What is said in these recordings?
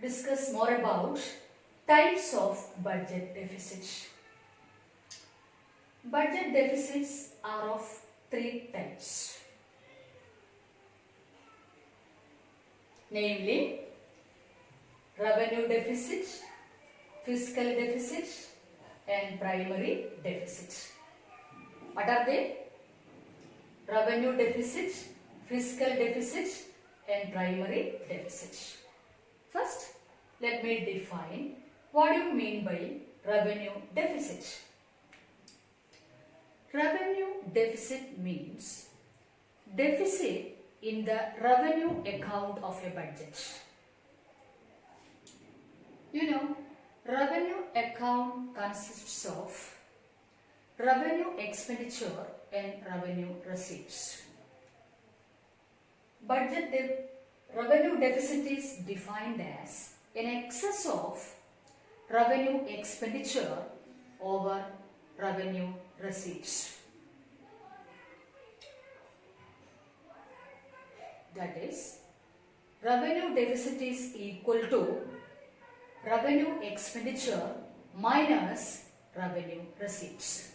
discuss more about types of budget deficit. Budget deficits are of three types, namely revenue deficit, fiscal deficit and primary deficit. What are they? Revenue deficit, fiscal deficit and primary deficit. First, let me define what do you mean by revenue deficit. Revenue deficit means deficit in the revenue account of a budget. You know, revenue account consists of revenue expenditure and revenue receipts. Revenue deficit is defined as an excess of revenue expenditure over revenue receipts. That is, revenue deficit is equal to revenue expenditure minus revenue receipts.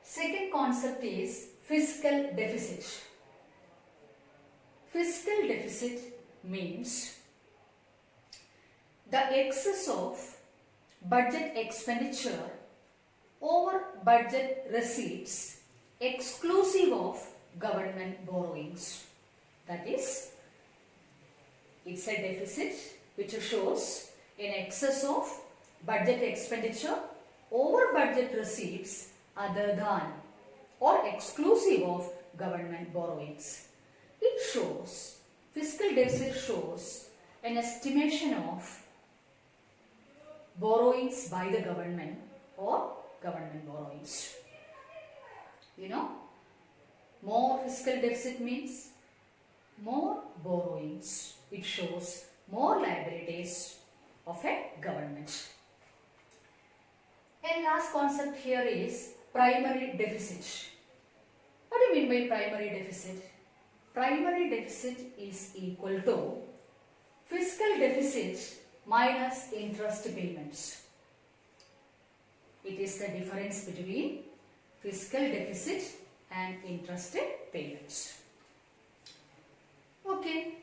Second concept is fiscal deficit. Fiscal deficit means the excess of budget expenditure over budget receipts exclusive of government borrowings. That is, it's a deficit which shows in excess of budget expenditure over budget receipts other than or exclusive of government borrowings. It shows, fiscal deficit shows an estimation of borrowings by the government or government borrowings. You know, more fiscal deficit means more borrowings. It shows more liabilities of a government. And last concept here is primary deficit. What do you mean by primary deficit? Primary deficit is equal to fiscal deficit minus interest payments. It is the difference between fiscal deficit and interest payments. Okay.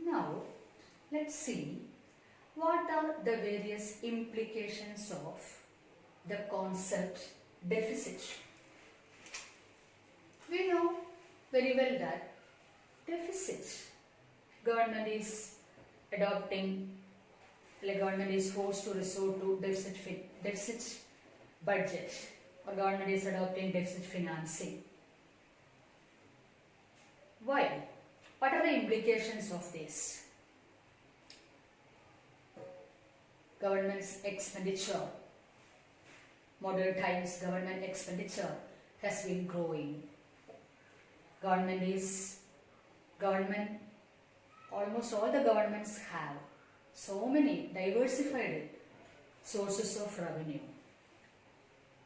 Now, let's see what are the various implications of the concept deficit. We know very well that deficit, government is forced to resort to deficit budget, or government is adopting deficit financing. Why? What are the implications of this? Government's expenditure, modern times government expenditure has been growing. Almost all the governments have so many diversified sources of revenue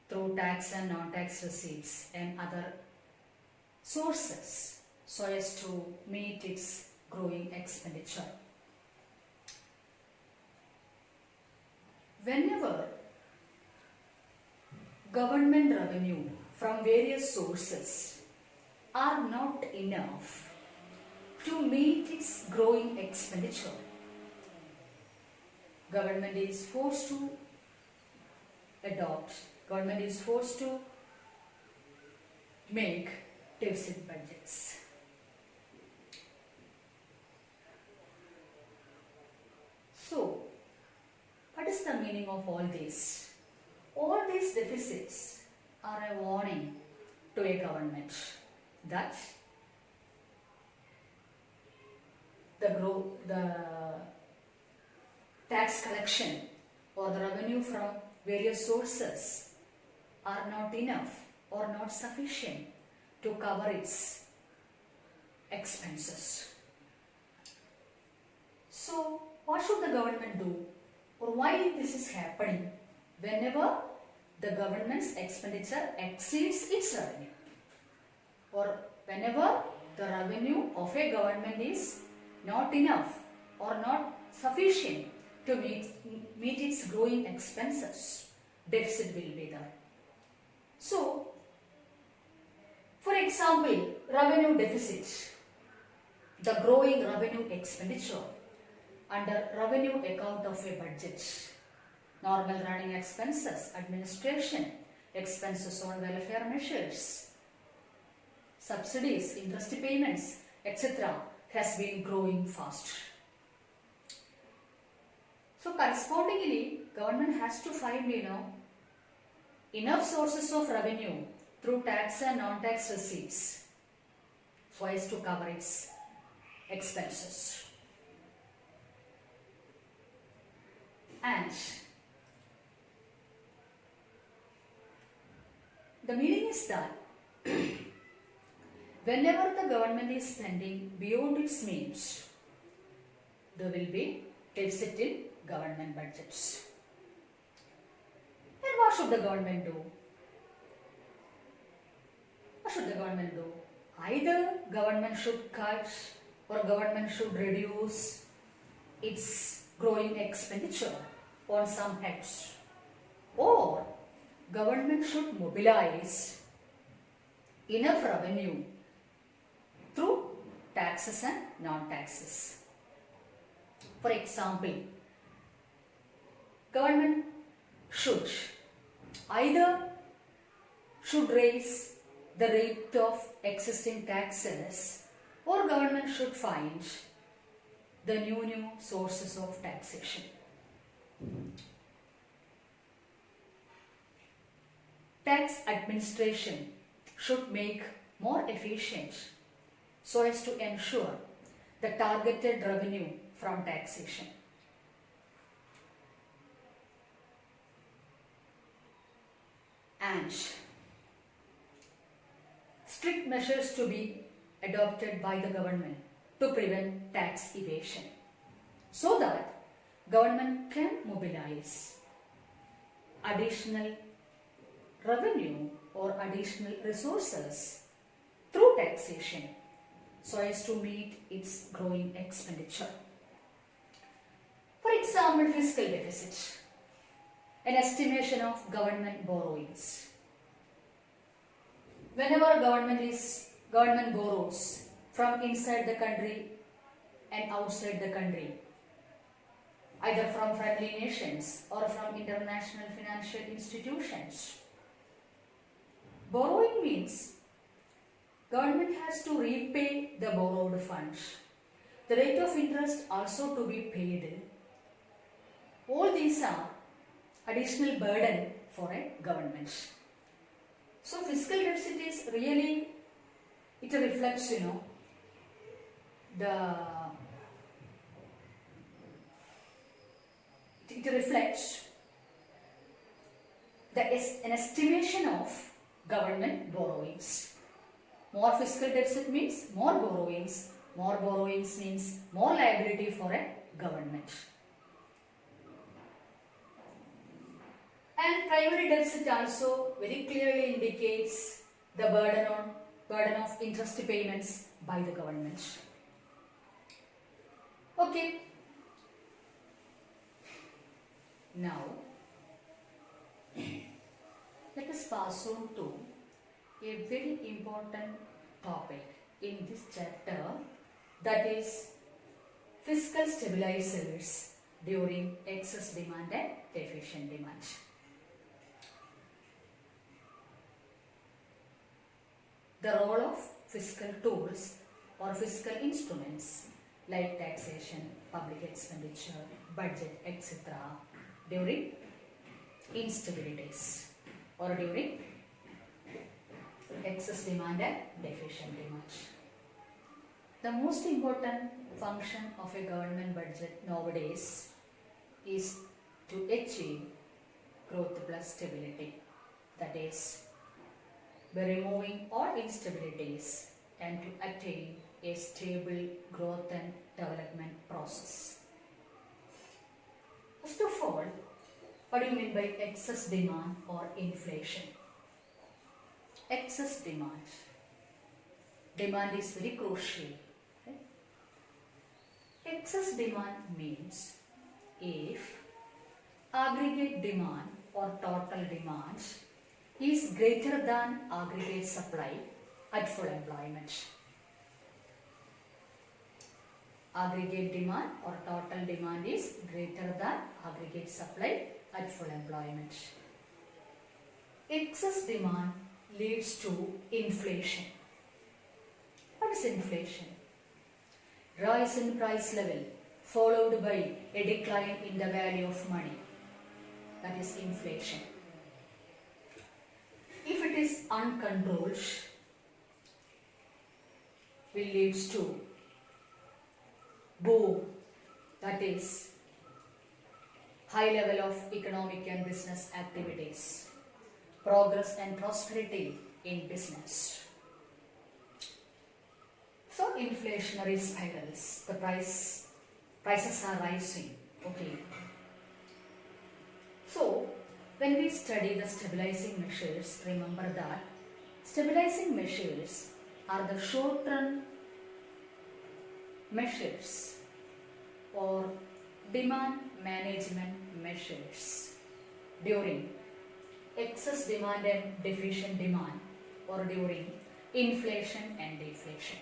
through tax and non-tax receipts and other sources so as to meet its growing expenditure. Whenever government revenue from various sources are not enough to meet its growing expenditure, government is forced to make deficit budgets. So, what is the meaning of all this? All these deficits are a warning to a government that the tax collection or the revenue from various sources are not enough or not sufficient to cover its expenses. So, what should the government do, or why this is happening whenever the government's expenditure exceeds its revenue? or whenever the revenue of a government is not enough or not sufficient to meet its growing expenses, deficit will be there. So, for example, revenue deficit, the growing revenue expenditure under revenue account of a budget, normal running expenses, administration, expenses on welfare measures, subsidies, interest payments, etc. has been growing fast. So correspondingly, government has to find, enough sources of revenue through tax and non-tax receipts so as to cover its expenses. And the meaning is that whenever the government is spending beyond its means, there will be deficit in government budgets. And what should the government do? What should the government do? Either government should cut or government should reduce its growing expenditure on some heads, or government should mobilize enough revenue through taxes and non-taxes. For example, government should raise the rate of existing taxes, or government should find the new sources of taxation. Tax administration should make more efficient so as to ensure the targeted revenue from taxation. And strict measures to be adopted by the government to prevent tax evasion, so that government can mobilize additional revenue or additional resources through taxation so as to meet its growing expenditure. For example, fiscal deficit, an estimation of government borrowings. Whenever government borrows from inside the country and outside the country, either from friendly nations or from international financial institutions, borrowing means government has to repay the borrowed funds. The rate of interest also to be paid. All these are additional burden for a government. So fiscal deficit is really, it reflects, it reflects an estimation of government borrowings. More fiscal deficit means more borrowings. More borrowings means more liability for a government. And primary deficit also very clearly indicates the burden of interest payments by the government. Okay. Now, let us pass on to a very important topic in this chapter, that is fiscal stabilizers during excess demand and deficient demand. The role of fiscal tools or fiscal instruments like taxation, public expenditure, budget, etc. during instabilities or during excess demand and deficient demand. The most important function of a government budget nowadays is to achieve growth plus stability. That is, by removing all instabilities and to attain a stable growth and development process. First of all, what do you mean by excess demand or inflation? Excess demand. demand is very crucial. Okay? Excess demand means if aggregate demand or total demand is greater than aggregate supply at full employment. Aggregate demand or total demand is greater than aggregate supply at full employment. Excess demand leads to inflation. What is inflation? Rise in price level followed by a decline in the value of money. That is inflation. If it is uncontrolled, will leads to boom, that is high level of economic and business activities, progress and prosperity in business. So inflationary spirals, the prices are rising. Okay. So when we study the stabilizing measures, remember that stabilizing measures are the short-term measures or demand management measures during excess demand and deficient demand or during inflation and deflation.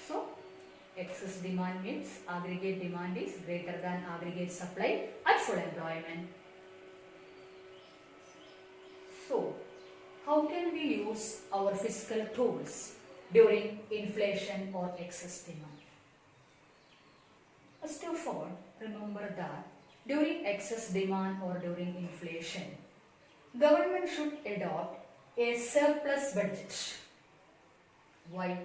So, excess demand means aggregate demand is greater than aggregate supply at full employment. So, how can we use our fiscal tools during inflation or excess demand? First of all, remember that during excess demand or during inflation, government should adopt a surplus budget. Why?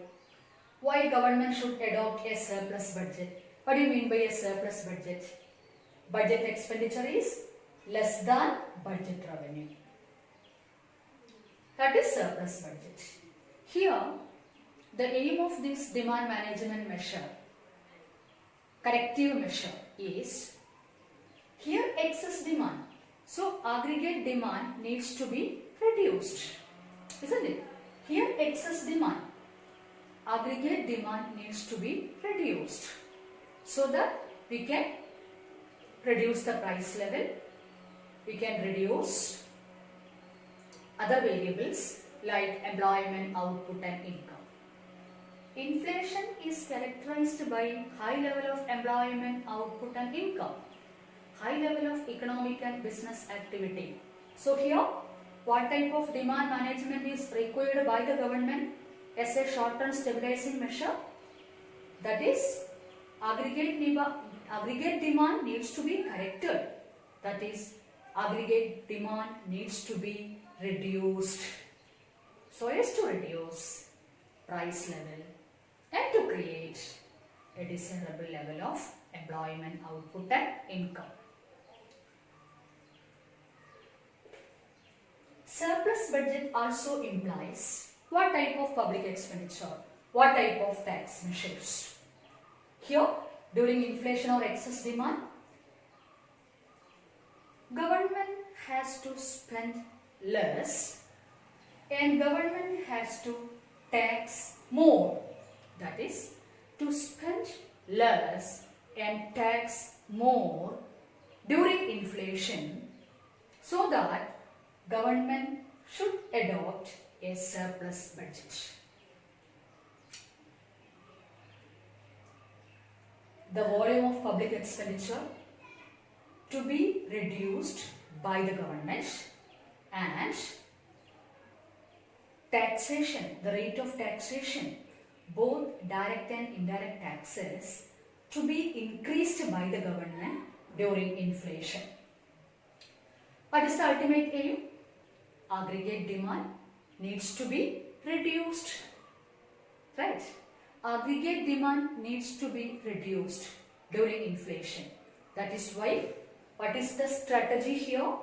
Why government should adopt a surplus budget? What do you mean by a surplus budget? Budget expenditure is less than budget revenue. That is surplus budget. Here, the aim of this demand management measure, corrective measure, is here excess demand. So aggregate demand needs to be reduced, isn't it? Here excess demand, aggregate demand needs to be reduced so that we can reduce the price level, we can reduce other variables like employment, output and income. Inflation is characterized by high level of employment, output and income, high level of economic and business activity. So here, what type of demand management is required by the government as a short-term stabilizing measure? That is, aggregate demand needs to be corrected. That is, aggregate demand needs to be reduced so as to reduce price level and to create a desirable level of employment, output and income. Surplus budget also implies what type of public expenditure, what type of tax measures. Here, during inflation or excess demand, government has to spend less and government has to tax more. That is, to spend less and tax more during inflation so that government should adopt a surplus budget. The volume of public expenditure to be reduced by the government and taxation, the rate of taxation, both direct and indirect taxes, to be increased by the government during inflation. What is the ultimate aim? Aggregate demand needs to be reduced, right? Aggregate demand needs to be reduced during inflation. That is why, what is the strategy here?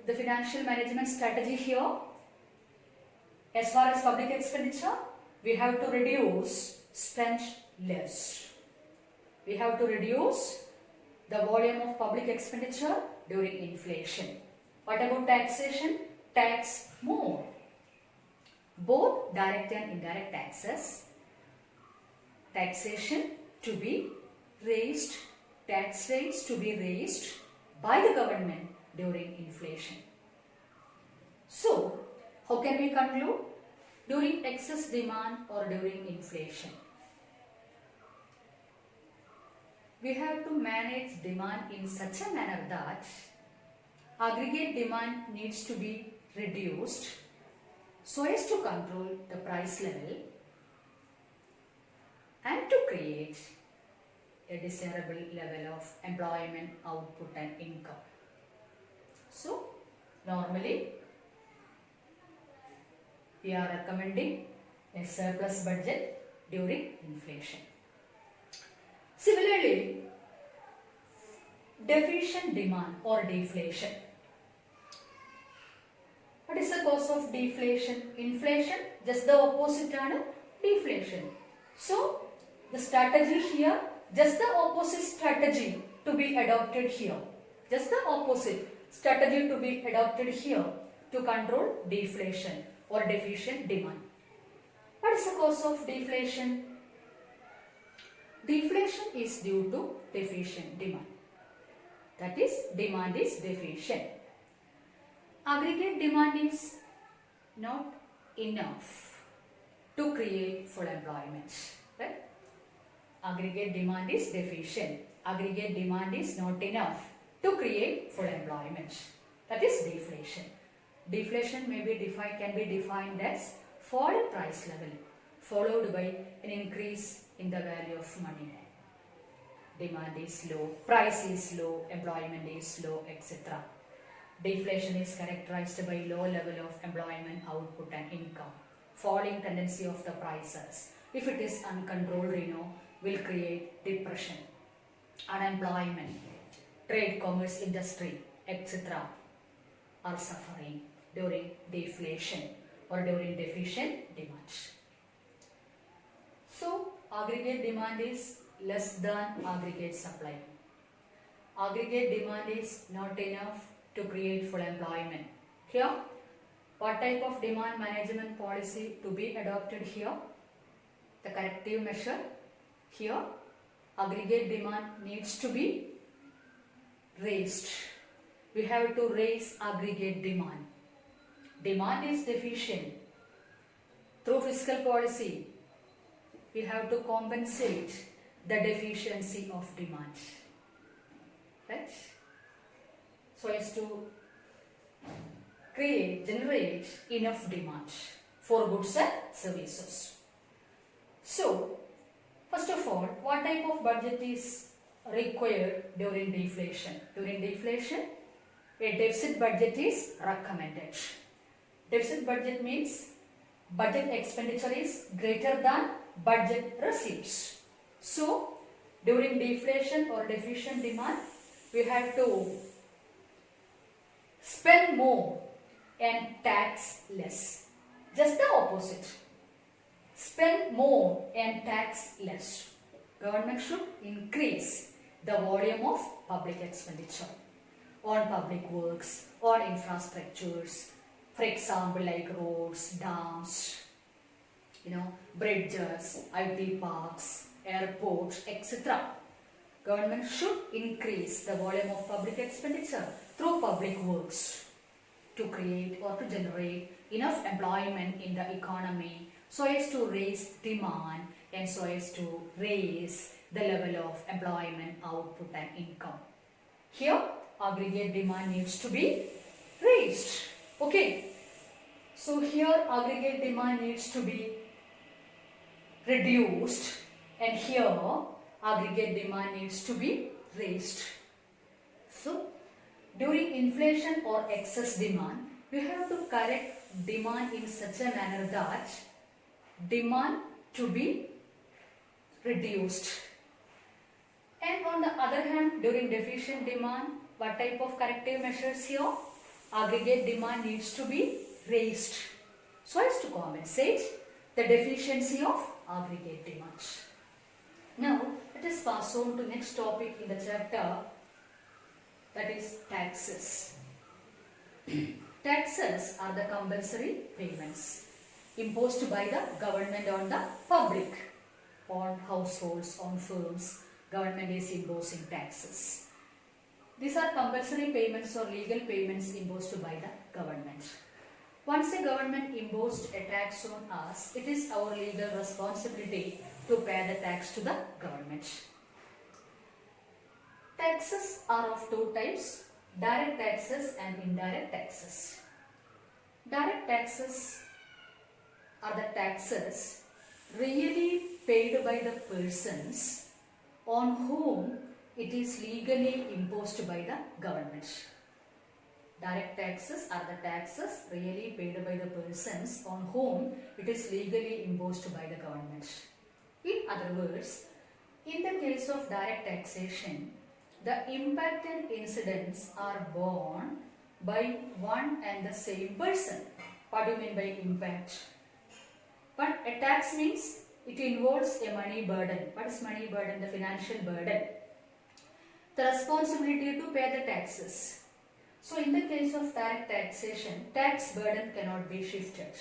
The financial management strategy here, as far as public expenditure, we have to reduce, spend less. We have to reduce the volume of public expenditure during inflation. What about taxation? tax more. Both direct and indirect taxes, taxation to be raised, tax rates to be raised by the government during inflation. So, how can we conclude? During excess demand or during inflation, we have to manage demand in such a manner that aggregate demand needs to be reduced so as to control the price level and to create a desirable level of employment, output and income. So, normally we are recommending a surplus budget during inflation. Similarly, deficient demand or deflation. What is the cause of deflation? Inflation, just the opposite ആണ് deflation. So, the strategy here, just the opposite strategy to be adopted here. Just the opposite strategy to be adopted here to control deflation or deficient demand. What is the cause of deflation? Deflation is due to deficient demand. That is, demand is deficient. Aggregate demand is not enough to create full employment. Right? Aggregate demand is deficient. Aggregate demand is not enough to create full employment. That is deflation. Deflation can be defined as fall in price level followed by an increase in the value of money. Demand is low, price is low, employment is low, etc. Deflation is characterized by low level of employment, output and income. Falling tendency of the prices, if it is uncontrolled, will create depression, unemployment, trade, commerce, industry, etc. are suffering during deflation or during deficient demand. So, aggregate demand is less than aggregate supply. Aggregate demand is not enough to create full employment. Here, what type of demand management policy to be adopted here? The corrective measure. Here, aggregate demand needs to be raised. We have to raise aggregate demand. Demand is deficient. Through fiscal policy, we have to compensate the deficiency of demand. Right? So as to generate enough demand for goods and services. So, first of all, what type of budget is required during deflation? During deflation, a deficit budget is recommended. Deficit budget means budget expenditure is greater than budget receipts. So, during deflation or deficient demand, we have to spend more and tax less. Just the opposite. Spend more and tax less. Government should increase the volume of public expenditure on public works or infrastructures. For example, like roads, dams, bridges, IT parks, airports, etc. Government should increase the volume of public expenditure through public works to create or to generate enough employment in the economy so as to raise demand and so as to raise the level of employment, output and income. Here, aggregate demand needs to be raised. Okay. So here, aggregate demand needs to be reduced and here, aggregate demand needs to be raised. So, during inflation or excess demand, we have to correct demand in such a manner that demand to be reduced. And on the other hand, during deficient demand, what type of corrective measures here? Aggregate demand needs to be raised so as to compensate the deficiency of aggregate demand. Now, let us pass on to next topic in the chapter, that is taxes. Taxes are the compulsory payments imposed by the government on the public, on households, on firms. Government is imposing taxes. These are compulsory payments or legal payments imposed by the government. Once a government imposed a tax on us, it is our legal responsibility to pay the tax to the government. Taxes are of two types, direct taxes and indirect taxes. Direct taxes are the taxes really paid by the persons on whom it is legally imposed by the government. Direct taxes are the taxes really paid by the persons on whom it is legally imposed by the government. In other words, in the case of direct taxation, the impact and incidents are borne by one and the same person. What do you mean by impact? But a tax means it involves a money burden. What is money burden? The financial burden. The responsibility to pay the taxes. So in the case of direct taxation, tax burden cannot be shifted.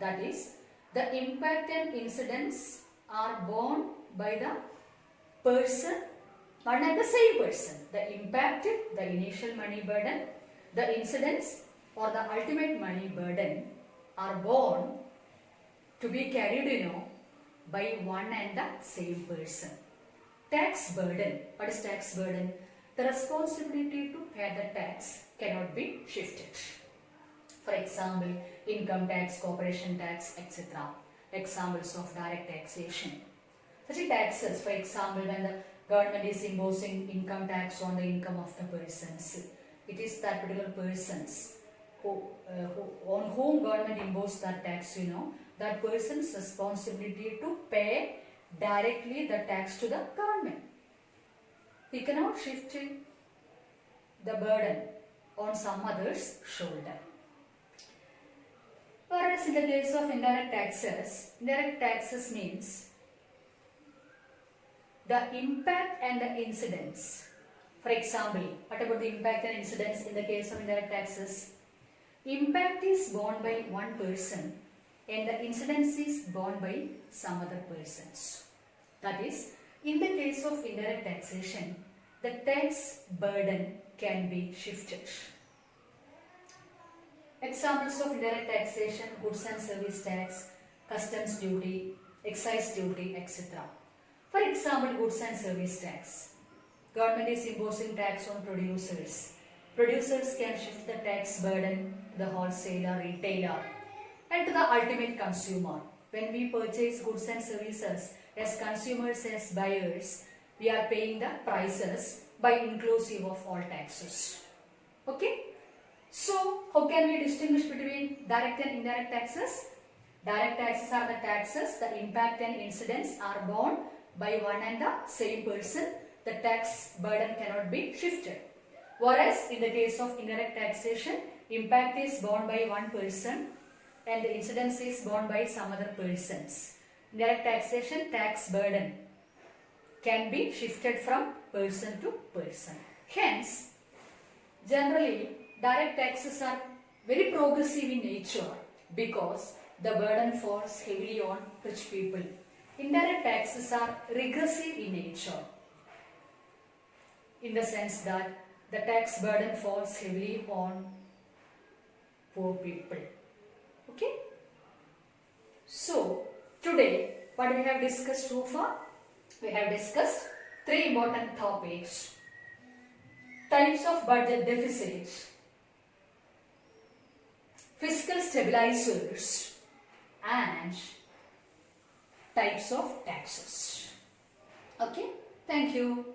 That is, the impact and incidents are borne by the person, one and the same person. The impact, the initial money burden, the incidents or the ultimate money burden are borne to be carried, by one and the same person. Tax burden. What is tax burden? The responsibility to pay the tax cannot be shifted. For example, income tax, corporation tax, etc. Examples of direct taxation. Such taxes, for example, when the government is imposing income tax on the income of the persons, it is that particular persons on whom government imposed that tax, that person's responsibility to pay directly the tax to the government. He cannot shift the burden on some other's shoulder. Whereas in the case of indirect taxes means the impact and the incidents. For example, what about the impact and incidents in the case of indirect taxes? Impact is borne by one person and the incidence is borne by some other persons. That is, in the case of indirect taxation, the tax burden can be shifted. Examples of indirect taxation: goods and service tax, customs duty, excise duty, etc. For example, goods and service tax. Government is imposing tax on producers. Producers can shift the tax burden to the wholesaler, retailer, and to the ultimate consumer. When we purchase goods and services as consumers, as buyers, we are paying the prices by inclusive of all taxes. Okay? So, how can we distinguish between direct and indirect taxes? Direct taxes are the taxes, the impact and incidents are borne by one and the same person. The tax burden cannot be shifted. Whereas in the case of indirect taxation, impact is borne by one person and the incidence is borne by some other persons. Indirect taxation, tax burden can be shifted from person to person. Hence, generally, direct taxes are very progressive in nature because the burden falls heavily on rich people. Indirect taxes are regressive in nature in the sense that the tax burden falls heavily on poor people. Okay? So, today what we have discussed so far? We have discussed three important topics: types of budget deficits, fiscal stabilizers, and types of taxes. Okay? Thank you.